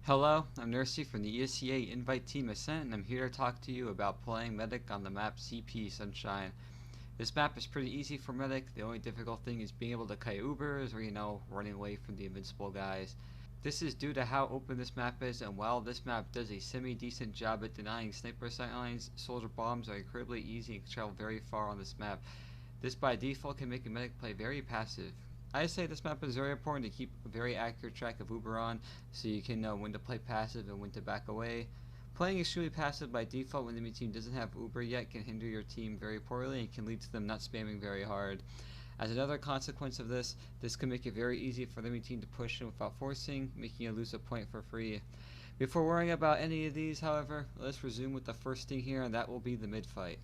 Hello, I'm Nursey from the ESCA Invite Team Ascent, and I'm here to talk to you about playing Medic on the map CP Sunshine. This map is pretty easy for Medic. The only difficult thing is being able to kite Ubers or, running away from the invincible guys. This is due to how open this map is, and while this map does a semi-decent job at denying sniper sightlines, soldier bombs are incredibly easy and can travel very far on this map. This by default can make a Medic play very passive. I say this map is very important to keep a very accurate track of Uber on, so you can know when to play passive and when to back away. Playing extremely passive by default when the enemy team doesn't have Uber yet can hinder your team very poorly and can lead to them not spamming very hard. As another consequence of this can make it very easy for the enemy team to push in without forcing, making you lose a point for free. Before worrying about any of these, however, let's resume with the first thing here, and that will be the mid fight.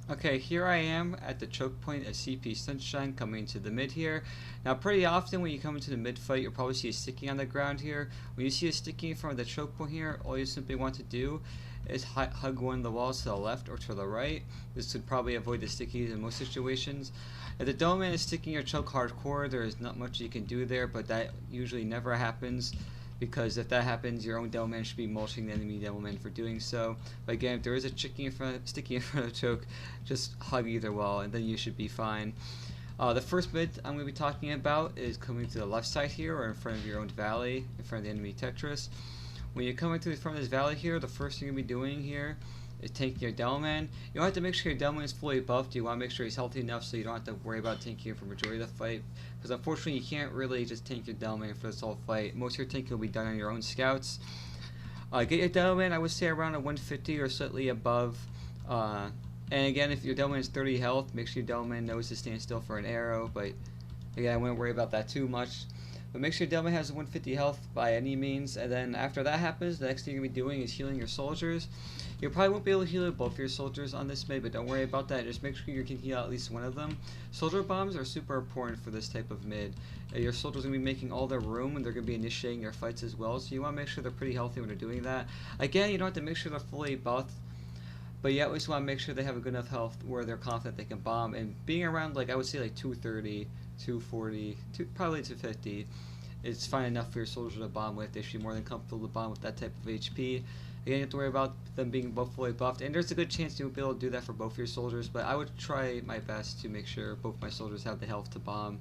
Okay, here I am at the choke point of CP Sunshine coming into the mid here. Now pretty often when you come into the mid fight, you'll probably see a sticky on the ground here. When you see a sticky in front of the choke point here, all you simply want to do is hug one of the walls to the left or to the right. This would probably avoid the stickies in most situations. If the doorman is sticking your choke hardcore, there is not much you can do there, but that usually never happens, because if that happens, your own Devilman should be mulching the enemy Devilman for doing so. But again, if there is a sticky in front of the choke, just hug either wall and then you should be fine. The first mid I'm going to be talking about is coming to the left side here, or in front of your own valley, in front of the enemy Tetris. When you're coming to the front of this valley here, the first thing you're going to be doing here is tanking your Devilman. You don't have to make sure your Devilman is fully buffed. You want to make sure he's healthy enough so you don't have to worry about tanking him for the majority of the fight. Because unfortunately you can't really just tank your Devilman for this whole fight. Most of your tanking will be done on your own scouts. Get your Devilman, I would say, around a 150 or slightly above. And again, if your Devilman is 30 health, make sure your Devilman knows to stand still for an arrow. But again, I wouldn't worry about that too much. But make sure your Devilman has 150 health by any means, and then after that happens, the next thing you're going to be doing is healing your soldiers. You probably won't be able to heal both your soldiers on this mid, but don't worry about that. Just make sure you can heal at least one of them. Soldier bombs are super important for this type of mid. Your soldiers are going to be making all their room, and they're going to be initiating their fights as well, so you want to make sure they're pretty healthy when they're doing that. Again, you don't have to make sure they're fully buffed, but you at least want to make sure they have a good enough health where they're confident they can bomb. And being around, I would say, 230, 240, probably 250. It's fine enough for your soldiers to bomb with. They should be more than comfortable to bomb with that type of HP. Again, you have to worry about them being both fully buffed, and there's a good chance you'll be able to do that for both your soldiers, but I would try my best to make sure both my soldiers have the health to bomb.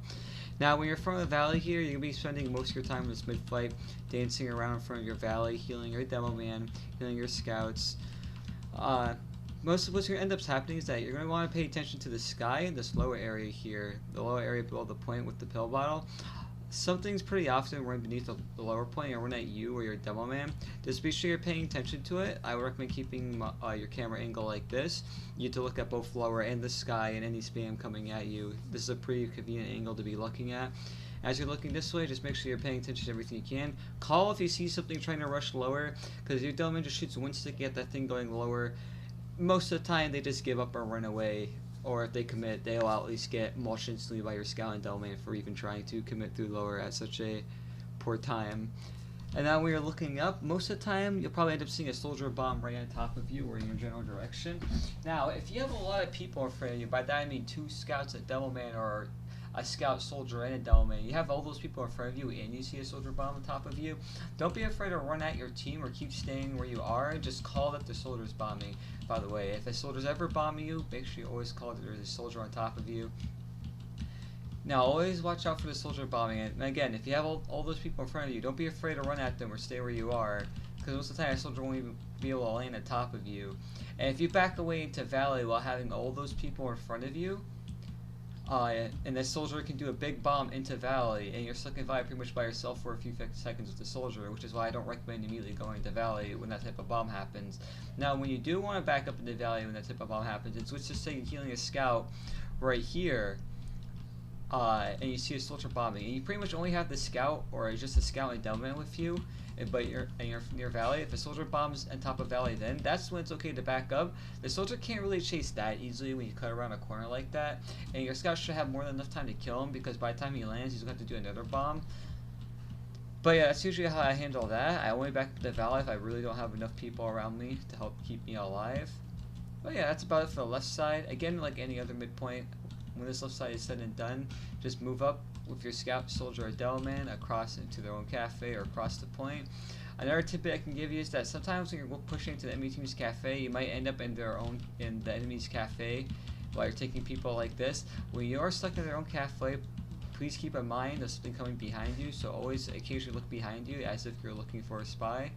Now, when you're in front of the valley here, you're going to be spending most of your time in this mid-fight dancing around in front of your valley, healing your Devilman, healing your scouts. Most of what's going to end up happening is that you're going to want to pay attention to the sky in this lower area here, the lower area below the point with the pill bottle. Something's pretty often right beneath the lower point or run at you or your Devilman. Just be sure you're paying attention to it. I would recommend keeping your camera angle like this. You need to look at both lower and the sky and any spam coming at you. This is a pretty convenient angle to be looking at. As you're looking this way, just make sure you're paying attention to everything you can. Call if you see something trying to rush lower, because if your Devilman just shoots one stick at that thing going lower, most of the time they just give up or run away. Or if they commit, they'll at least get mulched instantly by your scout and Devilman for even trying to commit through lower at such a poor time. And now when you're looking up, most of the time you'll probably end up seeing a soldier bomb right on top of you or in your general direction. Now, if you have a lot of people in front of you, by that I mean 2 scouts, a Devilman, or a scout, soldier, and a Devilman, you have all those people in front of you and you see a soldier bomb on top of you, don't be afraid to run at your team or keep staying where you are. Just call that the soldier's bombing. By the way, if a soldier's ever bombing you, make sure you always call that there's a soldier on top of you. Now, always watch out for the soldier bombing. And again, if you have all those people in front of you, don't be afraid to run at them or stay where you are, because most of the time a soldier won't even be able to land on top of you. And if you back away into valley while having all those people in front of you, and the soldier can do a big bomb into valley, and you're stuck in valley pretty much by yourself for a few seconds with the soldier, which is why I don't recommend immediately going into valley when that type of bomb happens. Now, when you do want to back up into valley when that type of bomb happens, it's let's just say you're healing a scout right here, and you see a soldier bombing, and you pretty much only have the scout or just a scout and Devilman with you, but you're near valley. If a soldier bombs on top of valley, then that's when it's okay to back up. The soldier can't really chase that easily when you cut around a corner like that, and your scout should have more than enough time to kill him, because by the time he lands, he's going to have to do another bomb. But yeah, that's usually how I handle that. I only back up the valley if I really don't have enough people around me to help keep me alive. But yeah, that's about it for the left side. Again, like any other midpoint, when this left side is said and done, just move up with your scout, soldier, or Delman across into their own cafe or across the point. Another tip I can give you is that sometimes when you're pushing into the enemy team's cafe, you might end up in the enemy's cafe while you're taking people like this. When you are stuck in their own cafe, please keep in mind there's something coming behind you, so always occasionally look behind you as if you're looking for a spy.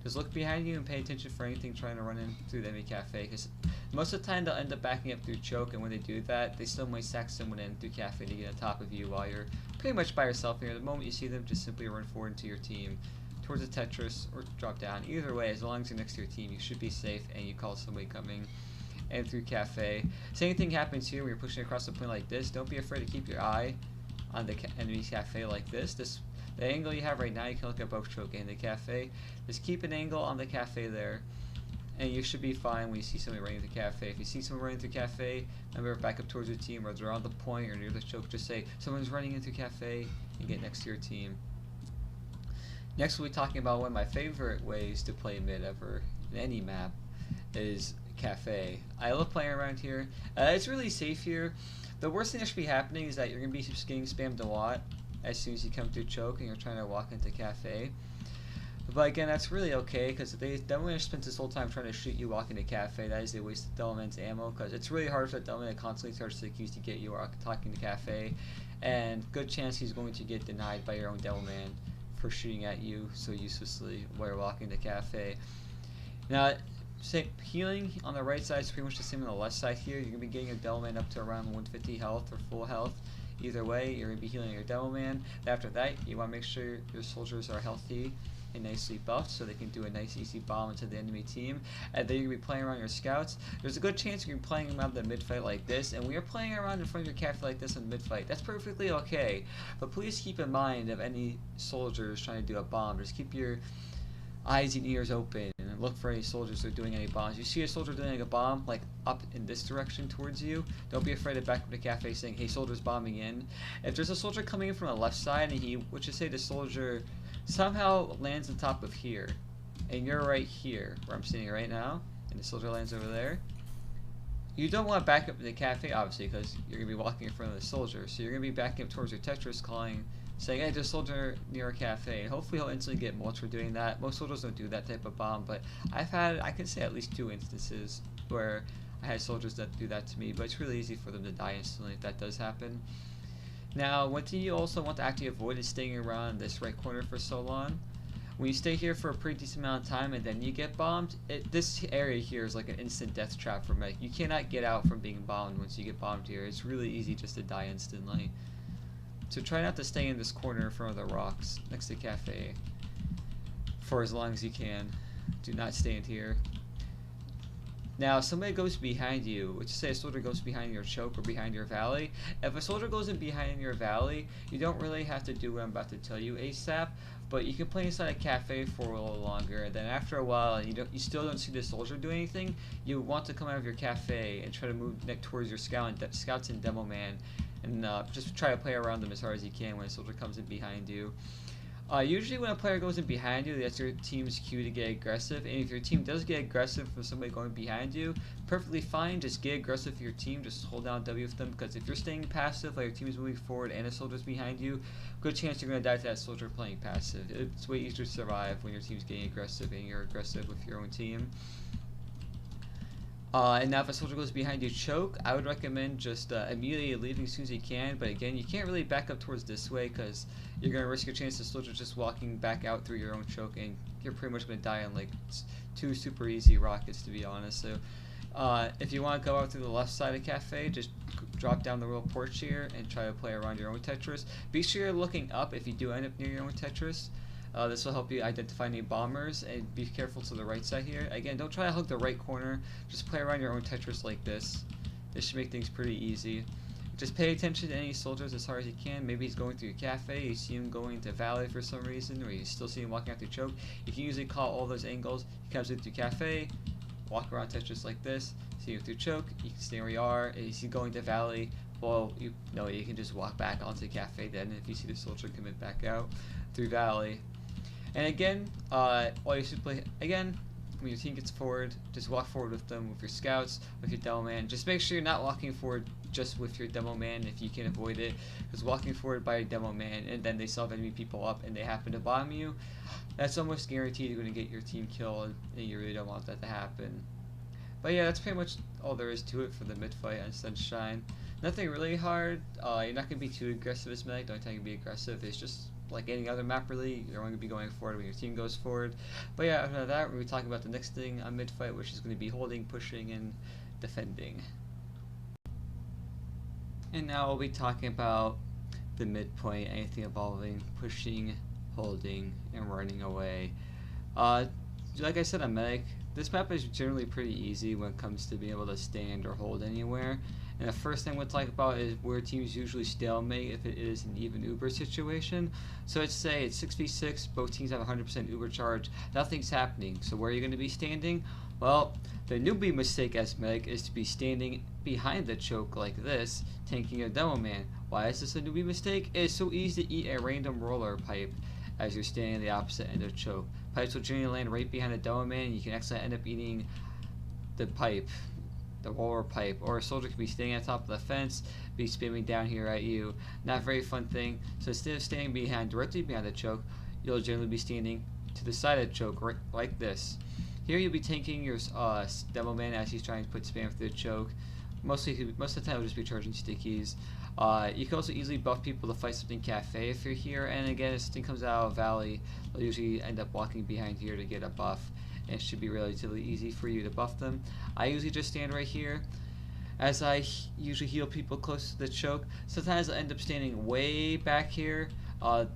Just look behind you and pay attention for anything trying to run in through the enemy cafe, because most of the time they'll end up backing up through choke, and when they do that, they still might sack someone in through cafe to get on top of you while you're pretty much by yourself here. The moment you see them, just simply run forward into your team, towards the Tetris, or drop down. Either way, as long as you're next to your team, you should be safe, and you call somebody coming and through cafe. Same thing happens here when you're pushing across the point like this. Don't be afraid to keep your eye on the enemy's cafe like this. The angle you have right now, you can look at both choke and the cafe. Just keep an angle on the cafe there, and you should be fine when you see somebody running through the cafe. If you see someone running through cafe, remember back up towards your team, or they're on the point or near the choke, just say someone's running into cafe and get next to your team. Next we'll be talking about one of my favorite ways to play mid ever in any map is cafe. I love playing around here. It's really safe here. The worst thing that should be happening is that you're going to be just getting spammed a lot as soon as you come through choke and you're trying to walk into cafe. But again, that's really okay, because if they Delman spends this whole time trying to shoot you walking to cafe, that is a waste of Delman's ammo, because it's really hard for Delman to constantly charge the keys to get you talking to cafe, and good chance he's going to get denied by your own Delman for shooting at you so uselessly while you're walking to cafe. Now, healing on the right side is pretty much the same on the left side here. You're going to be getting your Delman up to around 150 health or full health. Either way, you're going to be healing your Delman. After that, you want to make sure your soldiers are healthy and nicely buffed so they can do a nice easy bomb into the enemy team. And then you're going to be playing around your scouts. There's a good chance you're playing around the mid fight like this, and we are playing around in front of your cafe like this in mid fight. That's perfectly okay, but please keep in mind of any soldiers trying to do a bomb. Just keep your eyes and ears open and look for any soldiers that are doing any bombs. You see a soldier doing a bomb like up in this direction towards you, don't be afraid to back up the cafe saying, hey, soldier's bombing in. If there's a soldier coming in from the left side and let's just say the soldier somehow lands on top of here, and you're right here where I'm sitting right now, and the soldier lands over there, you don't want to back up to the cafe, obviously, because you're going to be walking in front of the soldier. So you're going to be backing up towards your Tetris, saying, hey, there's a soldier near a cafe. And hopefully he'll instantly get mulched for doing that. Most soldiers don't do that type of bomb, but I can say at least 2 instances where I had soldiers that do that to me, but it's really easy for them to die instantly if that does happen. Now, one thing you also want to actively avoid is staying around this right corner for so long. When you stay here for a pretty decent amount of time and then you get bombed, this area here is like an instant death trap for medic. You cannot get out from being bombed once you get bombed here. It's really easy just to die instantly. So try not to stay in this corner in front of the rocks next to cafe for as long as you can. Do not stand here. Now, if somebody goes behind you, let's just say a soldier goes behind your choke or behind your valley. If a soldier goes in behind your valley, you don't really have to do what I'm about to tell you ASAP, but you can play inside a cafe for a little longer, and then after a while, and you still don't see the soldier do anything, you want to come out of your cafe and try to move towards your scouts and demo man, and just try to play around them as hard as you can when a soldier comes in behind you. Usually when a player goes in behind you, that's your team's cue to get aggressive, and if your team does get aggressive for somebody going behind you, perfectly fine, just get aggressive for your team, just hold down W with them, because if you're staying passive, like your team is moving forward and a soldier's behind you, good chance you're going to die to that soldier playing passive. It's way easier to survive when your team's getting aggressive and you're aggressive with your own team. And now if a soldier goes behind you choke, I would recommend just immediately leaving as soon as you can, but again, you can't really back up towards this way because you're going to risk your chance of the soldier just walking back out through your own choke, and you're pretty much going to die on like 2 super easy rockets, to be honest. So if you want to go out through the left side of cafe, just drop down the real porch here and try to play around your own Tetris. Be sure you're looking up if you do end up near your own Tetris. This will help you identify any bombers, and be careful to the right side here. Again, don't try to hug the right corner, just play around your own Tetris like this. This should make things pretty easy. Just pay attention to any soldiers as hard as you can. Maybe he's going through a cafe, you see him going to valley for some reason, or you still see him walking out through choke. You can usually call all those angles. He comes in through cafe, walk around Tetris like this, see him through choke, you can stay where you are. Is he going to valley? Well, you can just walk back onto cafe then if you see the soldier coming back out through valley. And again, all you should play, again, when your team gets forward, just walk forward with them with your scouts, with your Delman. Just make sure you're not walking forward just with your demo man if you can avoid it, because walking forward by a demo man and then they still have enemy people up and they happen to bomb you, that's almost guaranteed you're going to get your team killed, and you really don't want that to happen. But yeah, that's pretty much all there is to it for the mid fight on Sunshine. Nothing really hard. You're not going to be too aggressive as medic. The only time you can be aggressive is just like any other map really. You're going to be going forward when your team goes forward. But yeah, after that, we're going to be talking about the next thing on mid fight, which is going to be holding, pushing, and defending. And now we'll be talking about the midpoint, anything involving pushing, holding, and running away. Like I said, on medic, this map is generally pretty easy when it comes to being able to stand or hold anywhere. And the first thing we'll talk about is where teams usually stalemate if it is an even Uber situation. So let's say it's 6v6, both teams have 100% Uber charge, nothing's happening. So where are you going to be standing? Well, the newbie mistake as medic is to be standing behind the choke like this, tanking a demo man. Why is this a newbie mistake? It's so easy to eat a random roller pipe as you're standing at the opposite end of choke. Pipes will generally land right behind a demo man, and you can actually end up eating the pipe, the roller pipe. Or a soldier can be standing on top of the fence, be spamming down here at you. Not a very fun thing. So instead of standing directly behind the choke, you'll generally be standing to the side of the choke, right, like this. Here you'll be tanking your demo man as he's trying to put spam through the choke. Most of the time it'll just be charging stickies. You can also easily buff people to fight something cafe if you're here, and again, if something comes out of Valley, they'll usually end up walking behind here to get a buff, and it should be relatively easy for you to buff them. I usually just stand right here as I usually heal people close to the choke. Sometimes I end up standing way back here.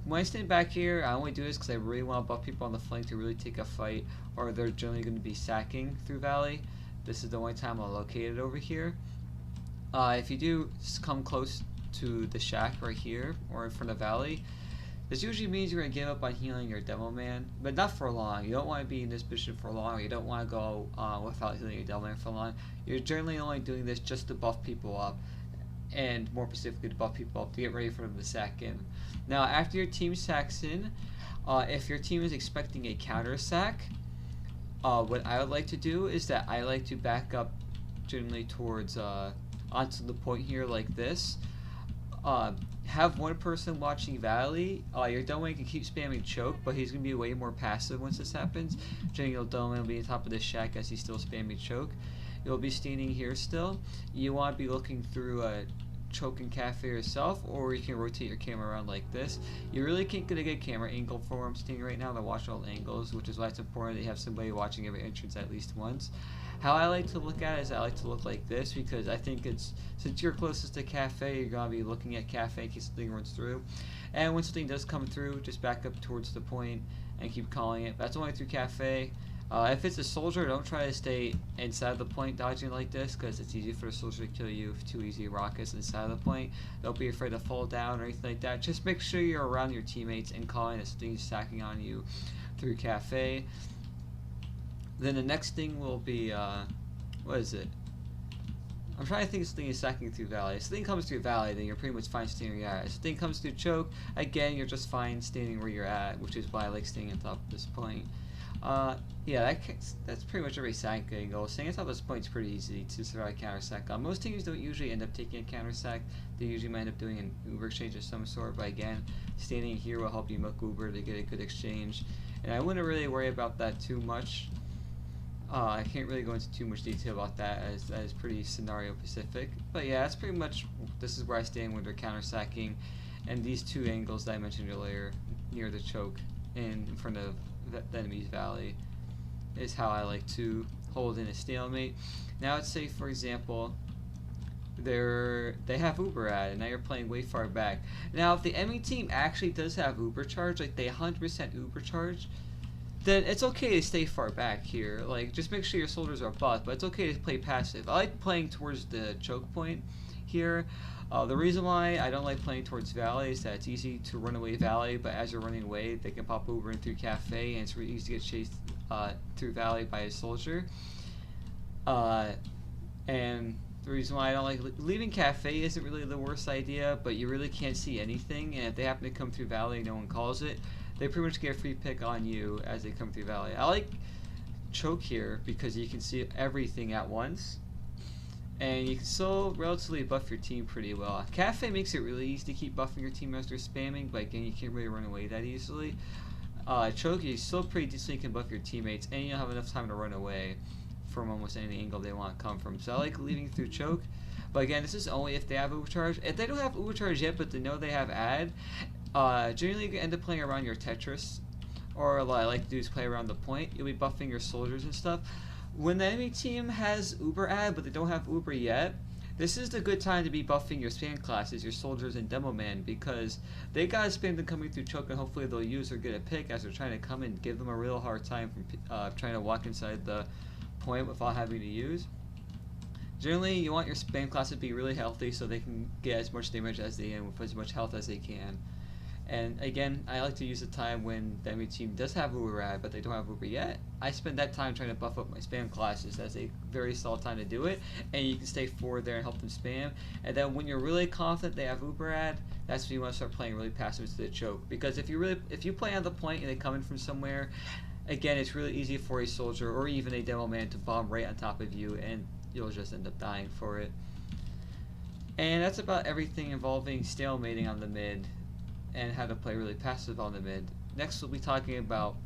When I stand back here, I only do this because I really want to buff people on the flank to really take a fight, or they're generally going to be sacking through Valley. This is the only time I'll locate it over here. If you do come close to the shack right here, or in front of Valley, this usually means you're going to give up on healing your demo man, but not for long. You don't want to be in this position for long, or you don't want to go without healing your demo man for long. You're generally only doing this just to buff people up, and more specifically to buff people up to get ready for them to sack in. Now, after your team sacks in, if your team is expecting a counter sack, what I would like to do is that I like to back up generally towards onto the point here like this. Have one person watching Valley. Your demo man can keep spamming choke, but he's going to be way more passive once this happens. Generally, your demo man will be on top of this shack as he's still spamming choke. You'll be standing here still. You want to be looking through a choke and cafe yourself, or you can rotate your camera around like this. You really can't get a good camera angle for where I'm standing right now. They're watching all angles, which is why it's important that you have somebody watching every entrance at least once. How I like to look at it is I like to look like this, because I think it's, since you're closest to cafe, you're going to be looking at cafe in case something runs through. And when something does come through, just back up towards the point and keep calling it. That's only through cafe. If it's a soldier, don't try to stay inside the point dodging like this, because it's easy for a soldier to kill you with 2 easy rockets inside the point. Don't be afraid to fall down or anything like that. Just make sure you're around your teammates and calling that something's stacking on you through cafe. Then the next thing will be, what is it? I'm trying to think if something is stacking through Valley. If something comes through Valley, then you're pretty much fine standing where you're at. If something comes through choke, again, you're just fine standing where you're at, which is why I like staying on top of this point. Yeah, that's pretty much every sack angle. Staying on top of this point is pretty easy to survive counter sack. Most teams don't usually end up taking a counter sack. They usually might end up doing an Uber exchange of some sort, but again, standing here will help you milk Uber to get a good exchange. And I wouldn't really worry about that too much. I can't really go into too much detail about that, as that is pretty scenario specific. But yeah, that's pretty much, this is where I stand when they're counter sacking. And these two angles that I mentioned earlier, near the choke and in front of the enemy's Valley, is how I like to hold in a stalemate. Now let's say, for example, they have Uber at it, now you're playing way far back. Now if the enemy team actually does have Uber charge, like they 100% Uber charge, then it's okay to stay far back here. Like, just make sure your soldiers are buffed, but it's okay to play passive. I like playing towards the choke point here. The reason why I don't like playing towards Valley is that it's easy to run away Valley, but as you're running away, they can pop over in through cafe, and it's really easy to get chased through Valley by a soldier. And the reason why I don't like leaving cafe isn't really the worst idea, but you really can't see anything, and if they happen to come through Valley and no one calls it, they pretty much get a free pick on you as they come through Valley. I like choke here because you can see everything at once. and you can still relatively buff your team pretty well. Cafe makes it really easy to keep buffing your team as they're spamming, but again, you can't really run away that easily. Choke, you still pretty decently can buff your teammates, and you'll have enough time to run away from almost any angle they want to come from. So I like leaving through choke, but again, this is only if they have overcharge. If they don't have overcharge yet, but they know they have add, generally you end up playing around your Tetris, or what I like to do is play around the point. You'll be buffing your soldiers and stuff. When the enemy team has Uber add, but they don't have Uber yet, this is the good time to be buffing your spam classes, your soldiers and demo man, because they gotta spam them coming through choke, and hopefully they'll use or get a pick as they're trying to come and give them a real hard time from trying to walk inside the point without having to use. Generally, you want your spam class to be really healthy so they can get as much damage as they can with as much health as they can. And again, I like to use the time when the enemy team does have Uber ad, but they don't have Uber yet. I spend that time trying to buff up my spam classes. That's a very solid time to do it, and you can stay forward there and help them spam. And then when you're really confident they have Uber ad, that's when you want to start playing really passive to the choke. Because if you play on the point and they come in from somewhere, again, it's really easy for a soldier or even a demo man to bomb right on top of you, and you'll just end up dying for it. And that's about everything involving stalemating on the mid and how to play really passive on the mid. Next we'll be talking about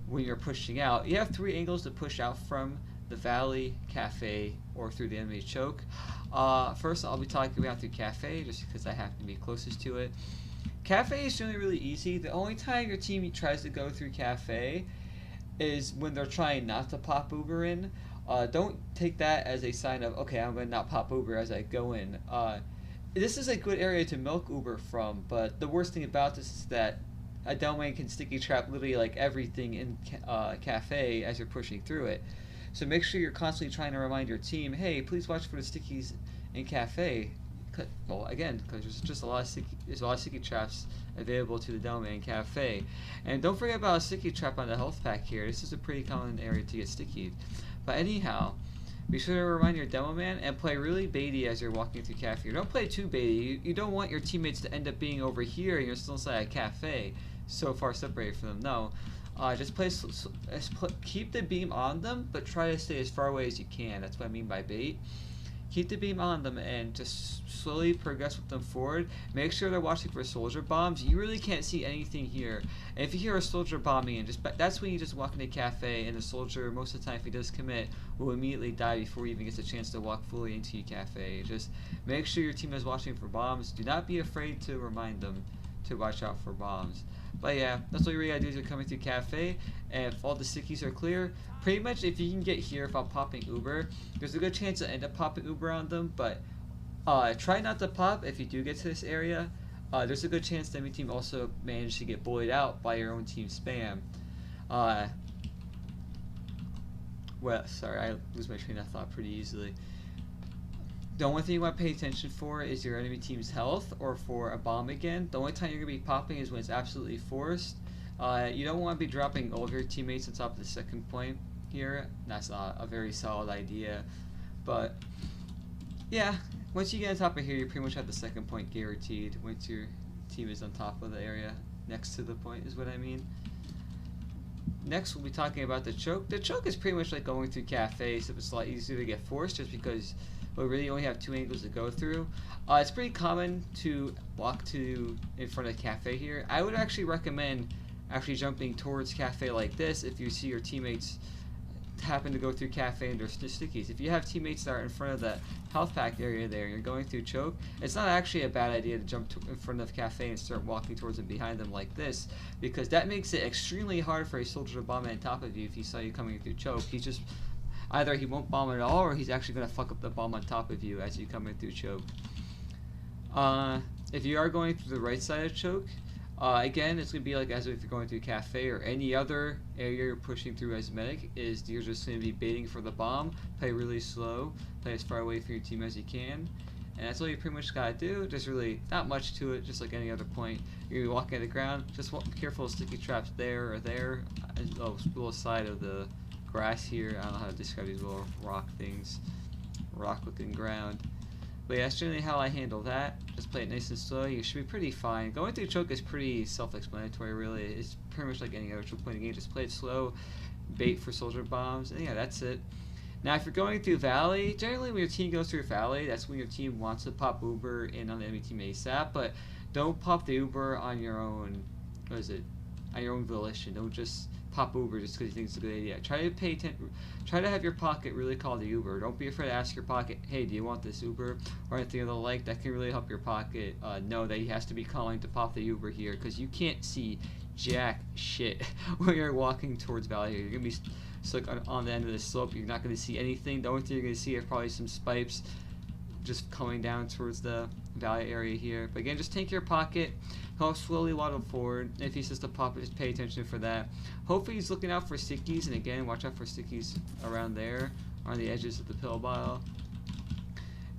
when you're pushing out. You have 3 angles to push out from: the valley, cafe, or through the enemy choke. First I'll be talking about through cafe just because I happen to be closest to it. Cafe is generally really easy. The only time your team tries to go through cafe is when they're trying not to pop Uber in. Don't take that as a sign of, okay, I'm going to not pop Uber as I go in. This is a good area to milk Uber from, but the worst thing about this is that a domain can sticky trap literally like everything in cafe as you're pushing through it. So make sure you're constantly trying to remind your team, hey, please watch for the stickies in cafe. Well, again, because there's a lot of sticky traps available to the domain in cafe. And don't forget about a sticky trap on the health pack here. This is a pretty common area to get stickied. But anyhow, be sure to remind your demo man and play really baity as you're walking through cafe. You don't play too baity. You don't want your teammates to end up being over here and you're still inside a cafe, so far separated from them. No, just keep the beam on them, but try to stay as far away as you can. That's what I mean by bait. Keep the beam on them and just slowly progress with them forward. Make sure they're watching for soldier bombs. You really can't see anything here. And if you hear a soldier bombing in, that's when you just walk into a cafe, and the soldier, most of the time if he does commit, will immediately die before he even gets a chance to walk fully into your cafe. Just make sure your team is watching for bombs. Do not be afraid to remind them to watch out for bombs. But yeah, that's what you really gotta do as you're coming through cafe. And if all the stickies are clear, pretty much if you can get here without popping Uber, there's a good chance to end up popping Uber on them, but try not to pop if you do get to this area. There's a good chance the enemy team also managed to get bullied out by your own team spam. Well, sorry, I lose my train of thought pretty easily. The only thing you want to pay attention for is your enemy team's health or for a bomb again. The only time you're going to be popping is when it's absolutely forced. You don't want to be dropping all of your teammates on top of the second point here. That's not a very solid idea. But yeah, once you get on top of here, you pretty much have the second point guaranteed once your team is on top of the area next to the point is what I mean. Next we'll be talking about the choke. The choke is pretty much like going through cafes, so it's a lot easier to get forced just because we really only have 2 angles to go through. It's pretty common to walk in front of cafe here. I would actually recommend actually jumping towards cafe like this if you see your teammates happen to go through cafe and there's stickies. If you have teammates that are in front of the health pack area there and you're going through choke, it's not actually a bad idea to jump in front of cafe and start walking towards them behind them like this, because that makes it extremely hard for a soldier to bomb on top of you if he saw you coming through choke. He's just either he won't bomb at all, or he's actually going to fuck up the bomb on top of you as you come in through choke. If you are going through the right side of choke, again, it's going to be like as if you're going through cafe or any other area you're pushing through as medic, is you're just going to be baiting for the bomb, play really slow, play as far away from your team as you can. And that's all you pretty much gotta do. There's really not much to it, just like any other point. You're gonna be walking on the ground, just be careful of sticky traps there or there. Oh, little side of the grass here. I don't know how to describe these little rock things, rock looking ground. But yeah, that's generally how I handle that. Just play it nice and slow. You should be pretty fine. Going through choke is pretty self-explanatory, really. It's pretty much like any other choke point in the game. Just play it slow, bait for soldier bombs, and yeah, that's it. Now, if you're going through Valley, generally when your team goes through Valley, that's when your team wants to pop Uber in on the enemy team ASAP, but don't pop the Uber on your own, what is it, on your own volition. Don't just pop Uber just because you think it's a good idea. Try to pay try to have your pocket really call the Uber. Don't be afraid to ask your pocket, hey, do you want this Uber, or anything of the like. That can really help your pocket know that he has to be calling to pop the Uber here, because you can't see jack shit when you're walking towards Valley. You're gonna be stuck on the end of the slope. You're not gonna see anything. The only thing you're gonna see are probably some spikes just coming down towards the Valley area here. But again, just take your pocket, he'll slowly waddle forward. If he says to pop it, just pay attention for that. Hopefully he's looking out for stickies, and again, watch out for stickies around there on the edges of the pill bottle.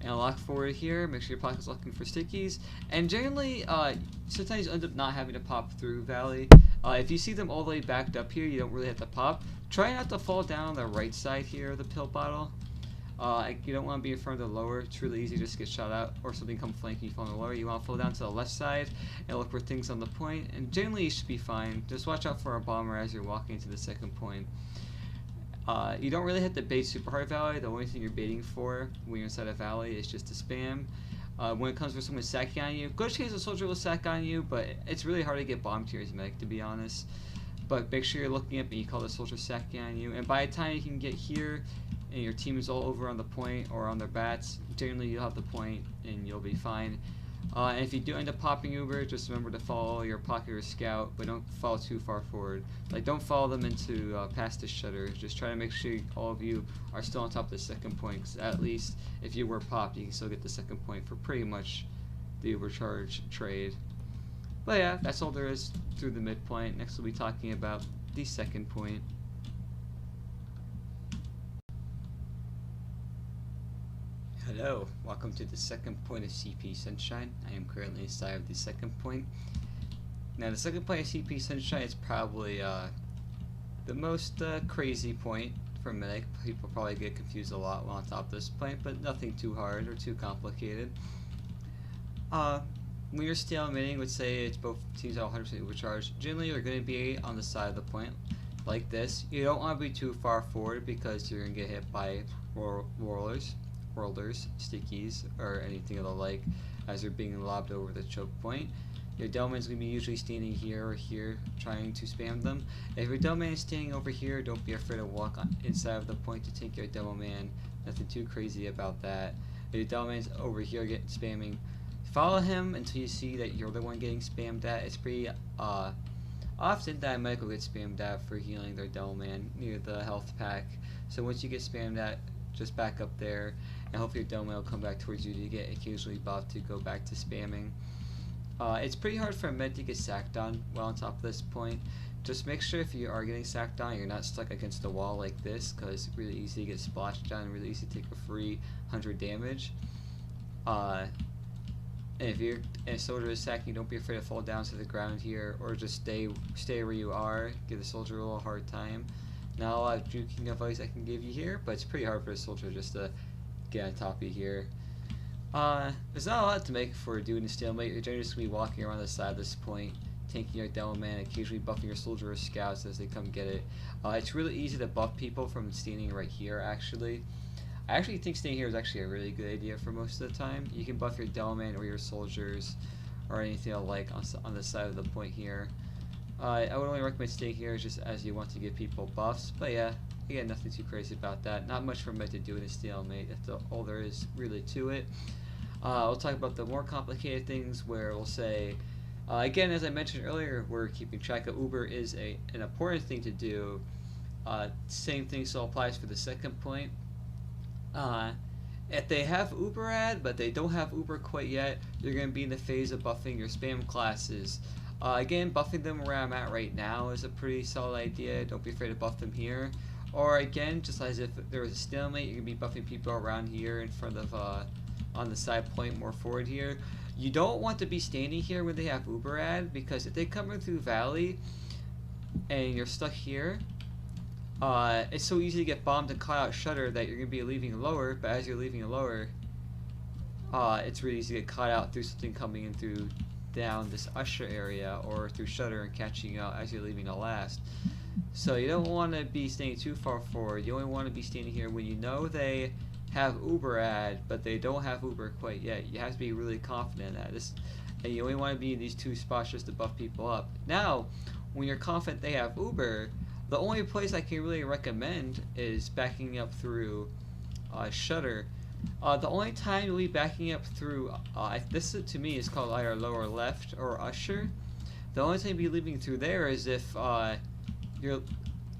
And lock forward here, make sure your pocket's looking for stickies. And generally, sometimes you end up not having to pop through Valley. If you see them all the way backed up here, you don't really have to pop. Try not to fall down on the right side here of the pill bottle. You don't want to be in front of the lower. It's really easy to just get shot out, or something come flanking you fall on the lower. You want to fall down to the left side and look for things on the point, and generally you should be fine. Just watch out for a bomber as you're walking to the second point. You don't really have to bait super hard Valley. The only thing you're baiting for when you're inside a Valley is just to spam. When it comes for someone sacking on you, good chance a soldier will sack on you, but it's really hard to get bombed here as medic, to be honest. But make sure you're looking up and you call the soldier sacking on you, and by the time you can get here and your team is all over on the point or on their bats, generally you'll have the point and you'll be fine. And if you do end up popping Uber, just remember to follow your pocket or scout, but don't fall too far forward. Like, don't follow them into past the shutter. Just try to make sure all of you are still on top of the second point, because at least if you were popped, you can still get the second point for pretty much the Uber charge trade. But yeah, that's all there is through the midpoint. Next we'll be talking about the second point. Hello, welcome to the second point of CP Sunshine. I am currently inside of the second point. Now the second point of CP Sunshine is probably the most crazy point for medic. People probably get confused a lot while on top of this point, but nothing too hard or too complicated. When you're stalemating, let's say it's both teams are 100% overcharged, generally you're going to be on the side of the point like this. You don't want to be too far forward because you're going to get hit by rollers, stickies, or anything of the like as you're being lobbed over the choke point. Your Delman's going to be usually standing here or here trying to spam them. If your Delman is standing over here, don't be afraid to walk inside of the point to take your Delman. Nothing too crazy about that. If your Delman's over here getting spamming, follow him until you see that you're the one getting spammed at. It's pretty often that Michael gets spammed at for healing their Delman near the health pack. So once you get spammed at, just back up there, and hopefully your Delman will come back towards you to get occasionally buffed to go back to spamming. It's pretty hard for a med to get sacked on while on top of this point. Just make sure if you are getting sacked on, you're not stuck against a wall like this, because it's really easy to get splashed on and really easy to take a free 100 damage. And if a soldier is sacking, don't be afraid to fall down to the ground here, or just stay where you are. Give the soldier a little hard time. Not a lot of juking advice I can give you here, but it's pretty hard for a soldier just to get on top of you here. There's not a lot to make for doing a stalemate. You're generally just going to be walking around the side of this point, tanking your Delman, occasionally buffing your soldier or scouts as they come get it. It's really easy to buff people from standing right here, actually. I actually think staying here is actually a really good idea for most of the time. You can buff your Delman or your soldiers or anything alike on the side of the point here. I would only recommend staying here just as you want to give people buffs, but yeah, again, nothing too crazy about that. Not much for med to do in a stalemate. That's all there is really to it. We'll talk about the more complicated things where we'll say, again, as I mentioned earlier, we're keeping track of Uber is an important thing to do. Same thing still applies for the second point. If they have Uber ad, but they don't have Uber quite yet, you're going to be in the phase of buffing your spam classes. Again, buffing them where I'm at right now is a pretty solid idea. Don't be afraid to buff them here. Or again, just as if there was a stalemate, you're going to be buffing people around here in front of, on the side point more forward here. You don't want to be standing here when they have Uber ad, because if they come in through Valley and you're stuck here, it's so easy to get bombed and caught out shutter that you're going to be leaving lower, but as you're leaving lower, it's really easy to get caught out through something coming in through down this usher area or through shutter and catching you out as you're leaving the last. So you don't want to be staying too far forward. You only want to be standing here when you know they have Uber ad, but they don't have Uber quite yet. You have to be really confident at this, and you only want to be in these two spots just to buff people up. Now, when you're confident they have Uber, the only place I can really recommend is backing up through Shutter. The only time you'll be backing up through, this to me is called either lower left or Usher. The only time you'll be leaving through there is if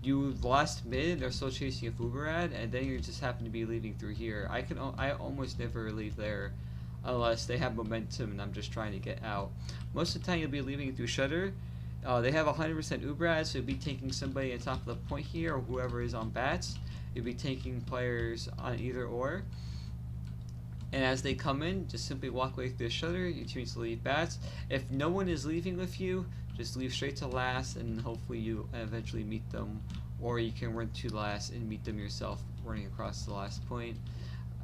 you lost mid and they're still chasing a Uber ad, and then you just happen to be leaving through here. I almost never leave there unless they have momentum and I'm just trying to get out. Most of the time you'll be leaving through Shutter. They have 100% Uber ads, so you'll be taking somebody on top of the point here, or whoever is on bats. You'll be taking players on either or. And as they come in, just simply walk away through the Shutter. You choose to leave bats. If no one is leaving with you, just leave straight to last, and hopefully you eventually meet them. Or you can run to last and meet them yourself, running across the last point,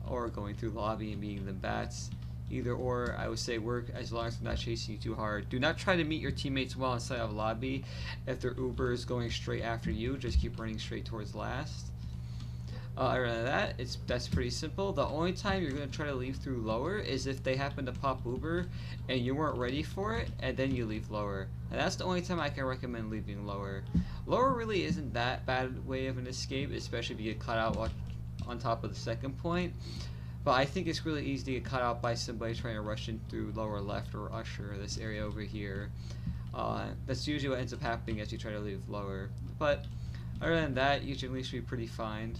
or going through the lobby and meeting them bats. Either or, I would say work as long as they're not chasing you too hard. Do not try to meet your teammates well inside of lobby. If their Uber is going straight after you, just keep running straight towards last. Other than that, that's pretty simple. The only time you're going to try to leave through lower is if they happen to pop Uber and you weren't ready for it, and then you leave lower. And that's the only time I can recommend leaving lower. Lower really isn't that bad way of an escape, especially if you get caught out on top of the second point. But I think it's really easy to get caught out by somebody trying to rush in through lower left or Usher, this area over here. That's usually what ends up happening as you try to leave lower. But other than that, you generally should be pretty fine.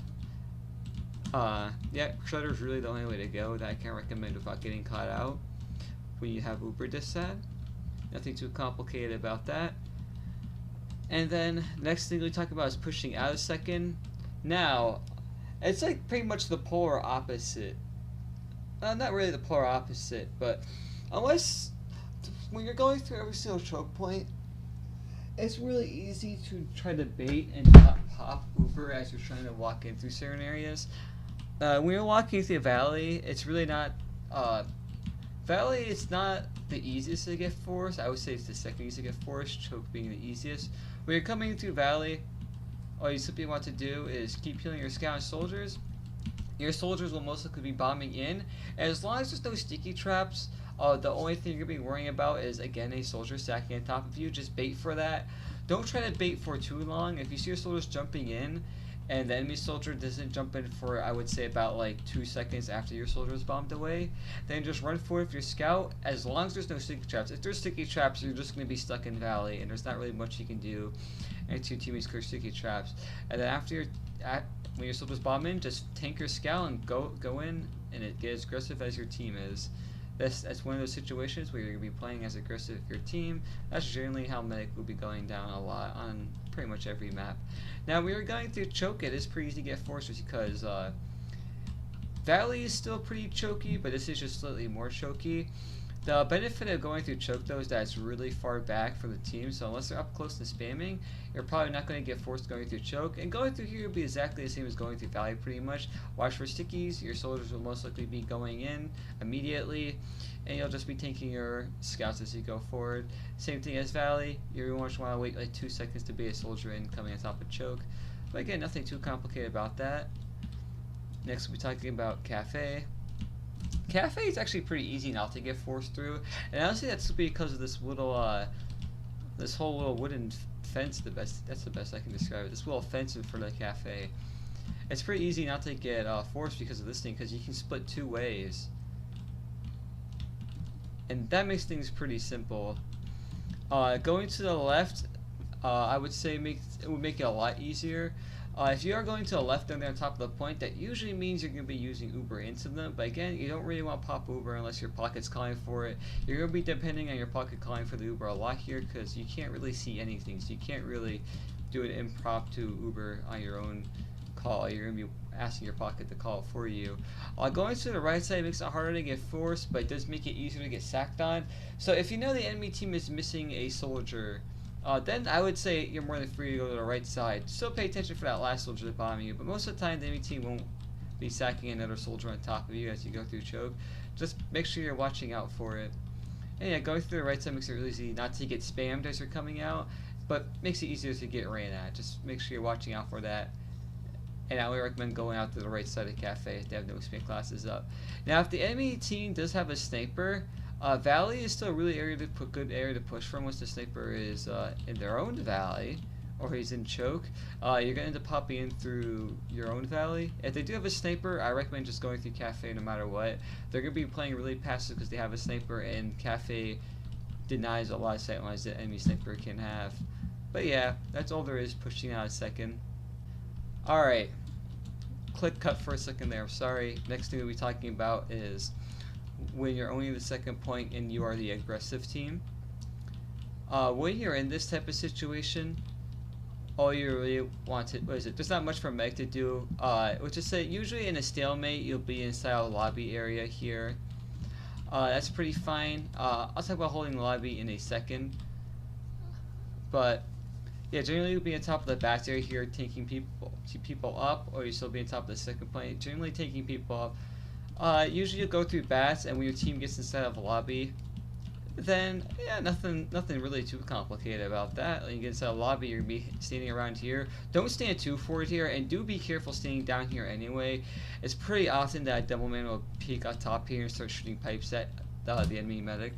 Yeah, Shutter is really the only way to go that I can recommend without getting caught out when you have Uber disad. Nothing too complicated about that. And then next thing we talk about is pushing out a second. Now, it's like pretty much the polar opposite. Not really the polar opposite, but unless when you're going through every single choke point, it's really easy to try to bait and not pop Uber as you're trying to walk in through certain areas. When you're walking through Valley, it's really not. Valley is not the easiest to get forced. I would say it's the second easiest to get forced, choke being the easiest. When you're coming through Valley, all you simply want to do is keep healing your scout and soldiers. Your soldiers will most likely be bombing in, and as long as there's no sticky traps, the only thing you're going to be worrying about is, again, a soldier stacking on top of you. Just bait for that. Don't try to bait for too long. If you see your soldiers jumping in, and the enemy soldier doesn't jump in for, I would say, about like 2 seconds after your soldier is bombed away, then just run for it with your scout, as long as there's no sticky traps. If there's sticky traps, you're just going to be stuck in Valley, and there's not really much you can do until your teammates clear sticky traps. And then when your soldiers bomb in, just tank your scout and go in, and get as aggressive as your team is. That's one of those situations where you're going to be playing as aggressive as your team. That's generally how Medic will be going down a lot on pretty much every map. Now, when you're going through Choke, it is pretty easy to get forced just because Valley is still pretty choky, but this is just slightly more choky. The benefit of going through Choke, though, is that it's really far back from the team, so unless they're up close and spamming, you're probably not going to get forced going through Choke. And going through here will be exactly the same as going through Valley, pretty much. Watch for stickies. Your soldiers will most likely be going in immediately, and you'll just be tanking your scouts as you go forward. Same thing as Valley. You just want to wait like 2 seconds to be a soldier in coming on top of Choke. But again, nothing too complicated about that. Next, we'll be talking about Cafe. Cafe is actually pretty easy not to get forced through, and honestly that's because of this little, this whole little wooden fence. That's the best I can describe it. This little fence in front of the Cafe. It's pretty easy not to get forced because of this thing, because you can split 2 ways, and that makes things pretty simple. Going to the left, I would say it would make it a lot easier. If you are going to the left and they're on top of the point, that usually means you're going to be using Uber into them. But again, you don't really want to pop Uber unless your pocket's calling for it. You're going to be depending on your pocket calling for the Uber a lot here, because you can't really see anything. So you can't really do an impromptu Uber on your own call. You're going to be asking your pocket to call it for you. Going to the right side makes it harder to get forced, but it does make it easier to get sacked on. So if you know the enemy team is missing a soldier, then I would say you're more than free to go to the right side. Still pay attention for that last soldier to bomb you, but most of the time the enemy team won't be sacking another soldier on top of you as you go through Choke. Just make sure you're watching out for it. And yeah, going through the right side makes it really easy not to get spammed as you're coming out. but makes it easier to get ran at. Just make sure you're watching out for that. And I would recommend going out to the right side of the cafe if they have no spam classes up. Now, if the enemy team does have a sniper, Valley is still a really good area to push from once the sniper is in their own valley, or he's in choke. You're going to end up popping in through your own valley. If they do have a sniper, I recommend just going through cafe no matter what. They're going to be playing really passive because they have a sniper, and cafe denies a lot of sight lines that enemy sniper can have. But yeah, that's all there is, pushing out a second. Alright, click cut for a second there, sorry. Next thing we'll be talking about is when you're only the second point and you are the aggressive team. When you're in this type of situation, all you really want to, there's not much for Meg to do, which is that usually in a stalemate you'll be inside a lobby area here. That's pretty fine. I'll talk about holding the lobby in a second, but yeah, generally you'll be on top of the bats area here, taking people up, or you'll still be on top of the second point, generally taking people up. Usually you'll go through bats, and when your team gets inside of a lobby, then yeah, nothing really too complicated about that. When you get inside a lobby, you're gonna be standing around here. Don't stand too forward here, and do be careful standing down here anyway. It's pretty often that a Devilman will peek on top here and start shooting pipes at the enemy medic.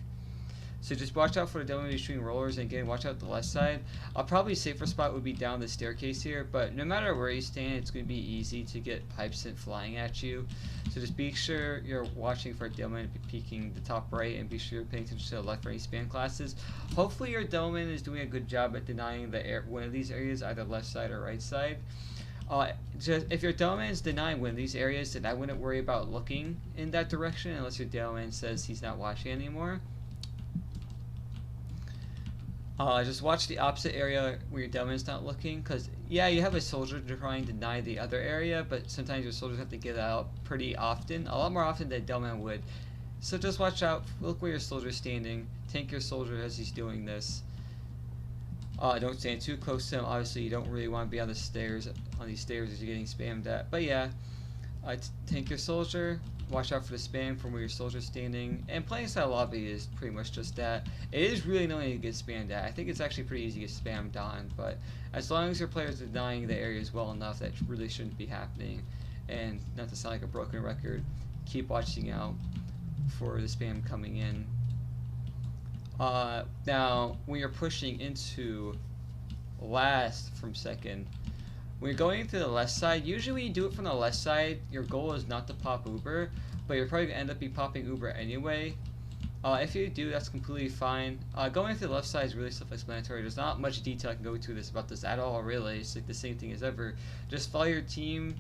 So just watch out for the Devilman shooting rollers, and again, watch out the left side. Probably a safer spot would be down the staircase here, but no matter where you stand, it's going to be easy to get pipes sent flying at you. So just be sure you're watching for a Devilman peeking the top right, and be sure you're paying attention to the left for any spam classes. Hopefully your Devilman is doing a good job at denying one of these areas, either left side or right side. If your Devilman is denying one of these areas, then I wouldn't worry about looking in that direction unless your Devilman says he's not watching anymore. Just watch the opposite area where your Devilman's not looking, because yeah, you have a soldier trying to deny the other area, but sometimes your soldiers have to get out pretty often, a lot more often than Devilman would. So just watch out, look where your soldier's standing, tank your soldier as he's doing this. Don't stand too close to him. Obviously you don't really want to be on these stairs as you're getting spammed at, but yeah, tank your soldier. Watch out for the spam from where your soldier's standing, and playing inside lobby is pretty much just that. It is really annoying to get spammed at. I think it's actually pretty easy to get spammed on, but as long as your players are denying the areas well enough, that really shouldn't be happening. And not to sound like a broken record, keep watching out for the spam coming in. Now, when you're pushing into last from second, when you're going to the left side, usually when you do it from the left side, your goal is not to pop Uber, but you're probably going to end up popping Uber anyway. If you do, that's completely fine. Going to the left side is really self-explanatory. There's not much detail I can go into about this at all, really. It's like the same thing as ever. Just follow your team,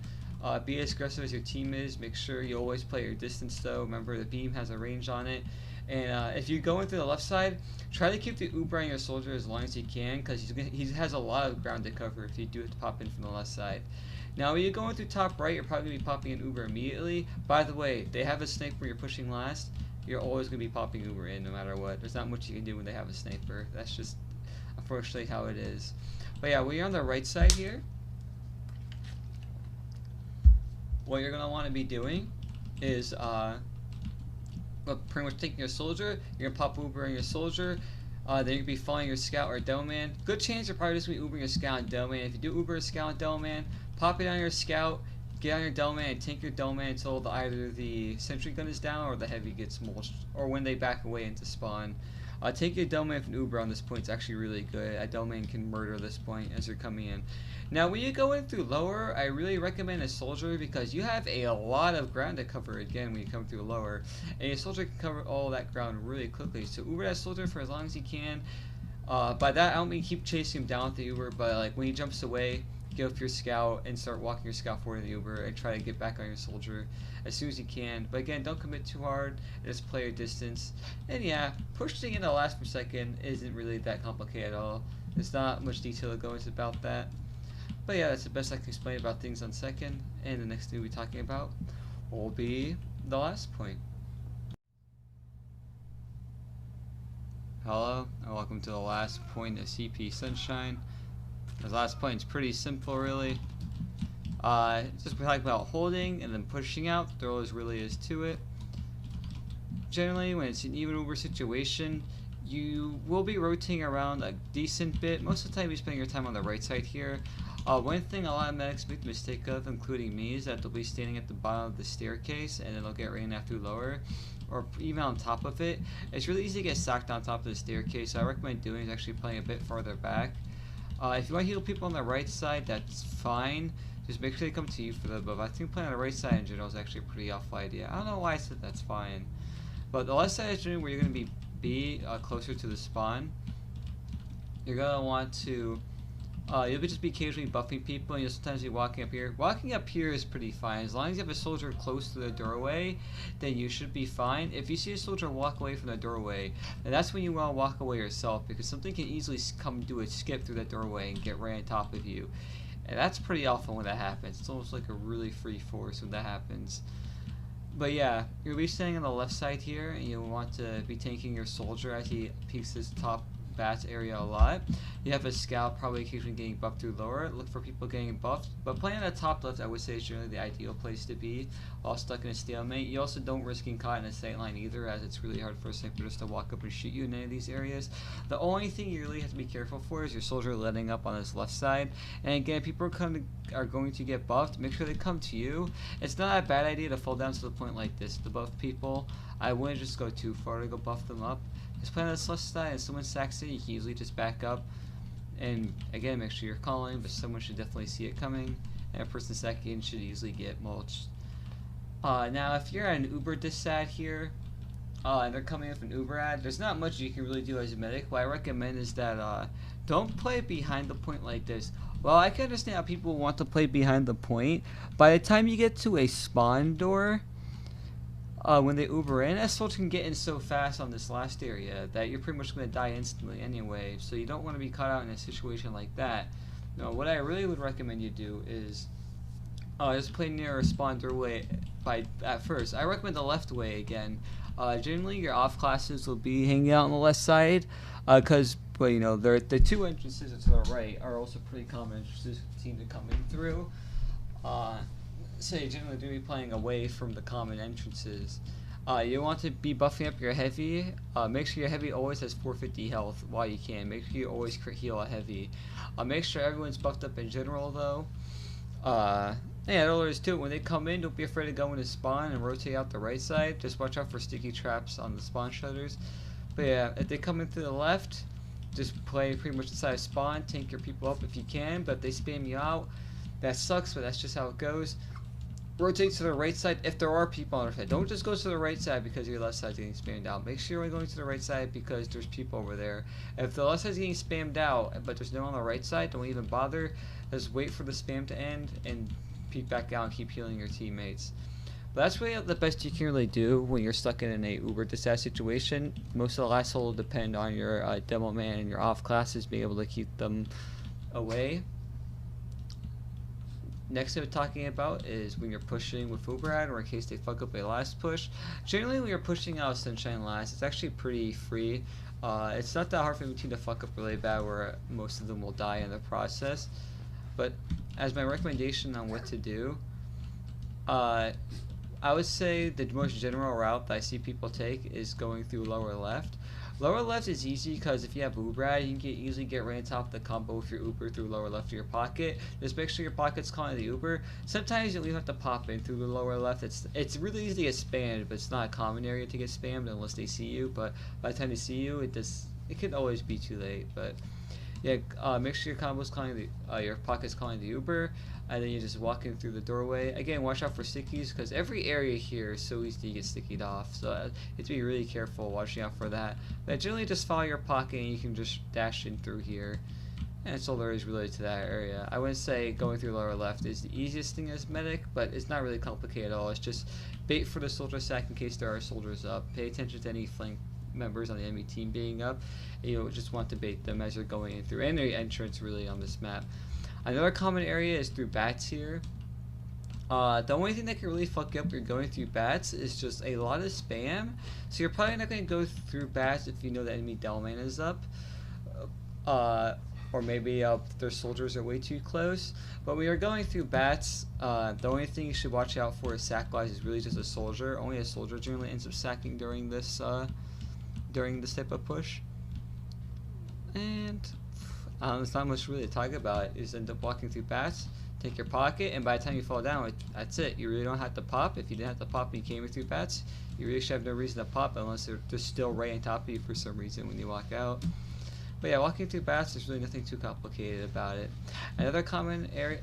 be as aggressive as your team is. Make sure you always play your distance though. Remember, the beam has a range on it. And if you go into the left side, try to keep the Uber on your soldier as long as you can, because he has a lot of ground to cover if you do have to pop in from the left side. Now when you go into top right, you're probably going to be popping an Uber immediately. By the way, they have a sniper where you're pushing last. You're always going to be popping Uber in no matter what. There's not much you can do when they have a sniper. That's just unfortunately how it is. But yeah, when you're on the right side here, what you're going to want to be doing is pretty much taking your soldier. You're gonna pop Uber on your soldier. Then you're gonna be following your scout or Devilman. Good chance you're probably just gonna be Ubering your scout and Devilman. If you do Uber a scout and Devilman, pop it on your scout, get on your Devilman, and tank your Devilman until either the sentry gun is down or the heavy gets mulched, or when they back away into spawn. Take your Devilman from Uber on this point. It's actually really good. A Devilman can murder this point as you're coming in. Now when you go in through lower, I really recommend a soldier, because you have a lot of ground to cover again when you come through lower, and your soldier can cover all that ground really quickly. So Uber that soldier for as long as you can. By that I don't mean keep chasing him down with the Uber, but like when he jumps away, get off your scout and start walking your scout forward to the Uber and try to get back on your soldier as soon as you can. But again, don't commit too hard, just play your distance. And yeah, pushing into last per second isn't really that complicated at all. There's not much detail to go into about that. But yeah, that's the best I can explain about things on second. And the next thing we'll be talking about will be the last point. Hello, and welcome to the last point of CP Sunshine. The last point is pretty simple, really. Just we're talking about holding and then pushing out. There always really is to it. Generally, when it's an even Uber situation, you will be rotating around a decent bit. Most of the time you're spending your time on the right side here. One thing a lot of medics make the mistake of, including me, is that they'll be standing at the bottom of the staircase and then they'll get ran out through lower, or even on top of it. It's really easy to get sacked on top of the staircase, so I recommend doing is actually playing a bit farther back. If you want to heal people on the right side, that's fine. Just make sure they come to you for the above. I think playing on the right side in general is actually a pretty awful idea. I don't know why I said that's fine. But the left side is generally where you're going to be closer to the spawn. You're going to want to you'll just be occasionally buffing people, and you'll sometimes be walking up here. Walking up here is pretty fine. As long as you have a soldier close to the doorway, then you should be fine. If you see a soldier walk away from the doorway, then that's when you want to walk away yourself, because something can easily come do a skip through that doorway and get right on top of you. And that's pretty awful when that happens. It's almost like a really free force when that happens. But yeah, you'll be staying on the left side here, and you'll want to be tanking your soldier as he peeks his top bats area a lot. You have a scout probably occasionally getting buffed through lower. Look for people getting buffed. But playing on the top left, I would say, is generally the ideal place to be while stuck in a stalemate. You also don't risk getting caught in a sight line either, as it's really hard for a sniper just to walk up and shoot you in any of these areas. The only thing you really have to be careful for is your soldier letting up on his left side. And again, people are going to get buffed. Make sure they come to you. It's not a bad idea to fall down to the point like this to buff people. I wouldn't just go too far to go buff them up. Just play on this left side, and someone sacks it, you can usually just back up. And again, make sure you're calling, but someone should definitely see it coming. And a person sacking should easily get mulched. Now, if you're an Uber disad here, and they're coming with an Uber ad, there's not much you can really do as a medic. What I recommend is that don't play behind the point like this. Well, I can understand how people want to play behind the point. By the time you get to a spawn door, when they Uber in, a soldier can get in so fast on this last area that you're pretty much going to die instantly anyway, so you don't want to be caught out in a situation like that. No, what I really would recommend you do is just play near a spawn doorway at first. I recommend the left way again. Generally, your off classes will be hanging out on the left side, because well, you know, the two entrances to the right are also pretty common entrances for the team to come in through. So you're generally going to be playing away from the common entrances. You want to be buffing up your heavy. Make sure your heavy always has 450 health while you can. Make sure you always crit heal a heavy. Make sure everyone's buffed up in general though. Yeah, all there is to it. When they come in, don't be afraid to go into spawn and rotate out the right side. Just watch out for sticky traps on the spawn shutters. But yeah, if they come in through the left, just play pretty much inside of spawn. Tank your people up if you can, but if they spam you out, that sucks, but that's just how it goes. Rotate to the right side if there are people on the side. Don't just go to the right side because your left side's getting spammed out. Make sure you're going to the right side because there's people over there. If the left side's getting spammed out but there's no one on the right side, don't even bother. Just wait for the spam to end and peek back out and keep healing your teammates. But that's really the best you can really do when you're stuck in a Uber disad situation. Most of the last hole will depend on your demo man and your off classes being able to keep them away. Next thing we're talking about is when you're pushing with Uberad, or in case they fuck up a last push. Generally when you're pushing out Sunshine last, it's actually pretty free. It's not that hard for the team to fuck up really bad where most of them will die in the process. But as my recommendation on what to do, I would say the most general route that I see people take is going through lower left. Lower left is easy because if you have Uberad, you can easily get right on top of the combo with your Uber through lower left of your pocket. Just make sure your pocket's calling the Uber. Sometimes you'll even have to pop in through the lower left. It's really easy to get spammed, but it's not a common area to get spammed unless they see you. But by the time they see you, it can always be too late. But yeah, make sure your combo's calling your pocket's calling the Uber, and then you're just walking through the doorway. Again, watch out for stickies because every area here is so easy to get stickied off. So you have to be really careful watching out for that. But generally, just follow your pocket and you can just dash in through here. And that's all there is related to that area. I wouldn't say going through lower left is the easiest thing as medic, but it's not really complicated at all. It's just bait for the soldier sack in case there are soldiers up. Pay attention to any flank members on the enemy team being up. You just want to bait them as you're going in through any entrance really on this map. Another common area is through bats here. The only thing that can really fuck you up when you're going through bats is just a lot of spam. So you're probably not going to go through bats if you know the enemy Delman is up. Or maybe their soldiers are way too close. But when you're going through bats, the only thing you should watch out for is sack-wise is really just a soldier. Only a soldier generally ends up sacking during this type of push. And there's not much really to talk about. You just end up walking through bats, take your pocket, and by the time you fall down, that's it. You really don't have to pop. If you didn't have to pop and you came through bats, you really should have no reason to pop unless they're just still right on top of you for some reason when you walk out. But yeah, walking through bats, there's really nothing too complicated about it. Another common area,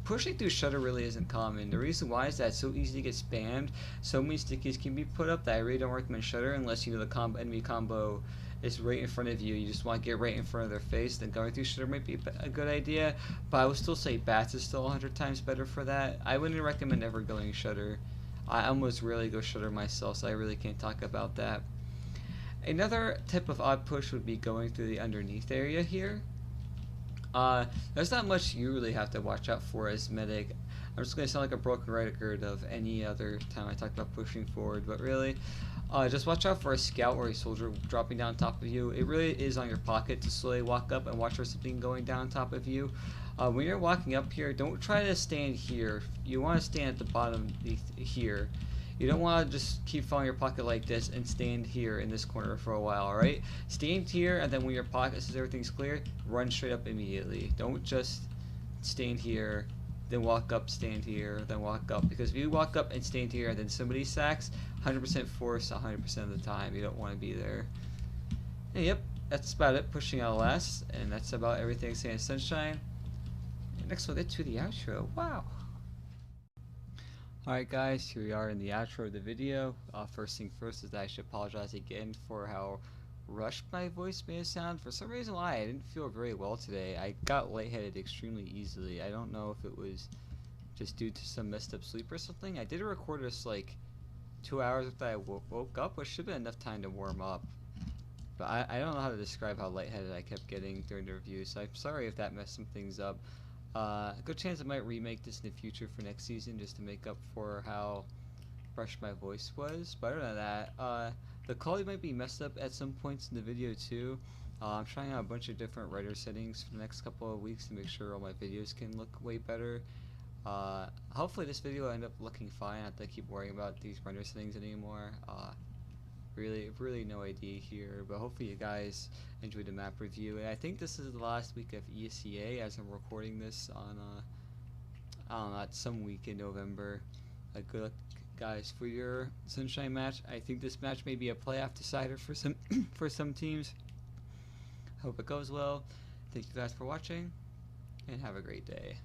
pushing through shutter really isn't common. The reason why is that it's so easy to get spammed. So many stickies can be put up that I really don't recommend shutter unless you know the enemy combo is right in front of you. You just want to get right in front of their face. Then going through shutter might be a good idea. But I would still say bats is still 100 times better for that. I wouldn't recommend ever going shutter. I almost rarely go shutter myself, so I really can't talk about that. Another type of odd push would be going through the underneath area here. There's not much you really have to watch out for as medic. I'm just going to sound like a broken record of any other time I talk about pushing forward, but really, just watch out for a scout or a soldier dropping down on top of you. It really is on your pocket to slowly walk up and watch for something going down on top of you. When you're walking up here, don't try to stand here. You want to stand at the bottom here. You don't want to just keep following your pocket like this and stand here in this corner for a while, alright? Stand here, and then when your pocket says everything's clear, run straight up immediately. Don't just stand here, then walk up, stand here, then walk up. Because if you walk up and stand here and then somebody sacks, 100% force 100% of the time. You don't want to be there. And yep, that's about it. Pushing out last, and that's about everything saying Sunshine. And next we'll get to the outro. Wow. Alright guys, here we are in the outro of the video. First thing first is that I should apologize again for how rushed my voice may have sounded. For some reason why I didn't feel very well today. I got lightheaded extremely easily. I don't know if it was just due to some messed up sleep or something. I did record this like 2 hours after I woke up, which should have been enough time to warm up. But I don't know how to describe how lightheaded I kept getting during the review, so I'm sorry if that messed some things up. A good chance I might remake this in the future for next season just to make up for how rushed my voice was. But other than that, the quality might be messed up at some points in the video too. I'm trying out a bunch of different render settings for the next couple of weeks to make sure all my videos can look way better. Hopefully this video will end up looking fine. I don't have to keep worrying about these render settings anymore. Really no idea here, but hopefully you guys enjoyed the map review. And I think this is the last week of ESCA as I'm recording this on I don't know, at some week in November. Good luck guys for your Sunshine match. I think this match may be a playoff decider for some for some teams. Hope it goes well. Thank you guys for watching and have a great day.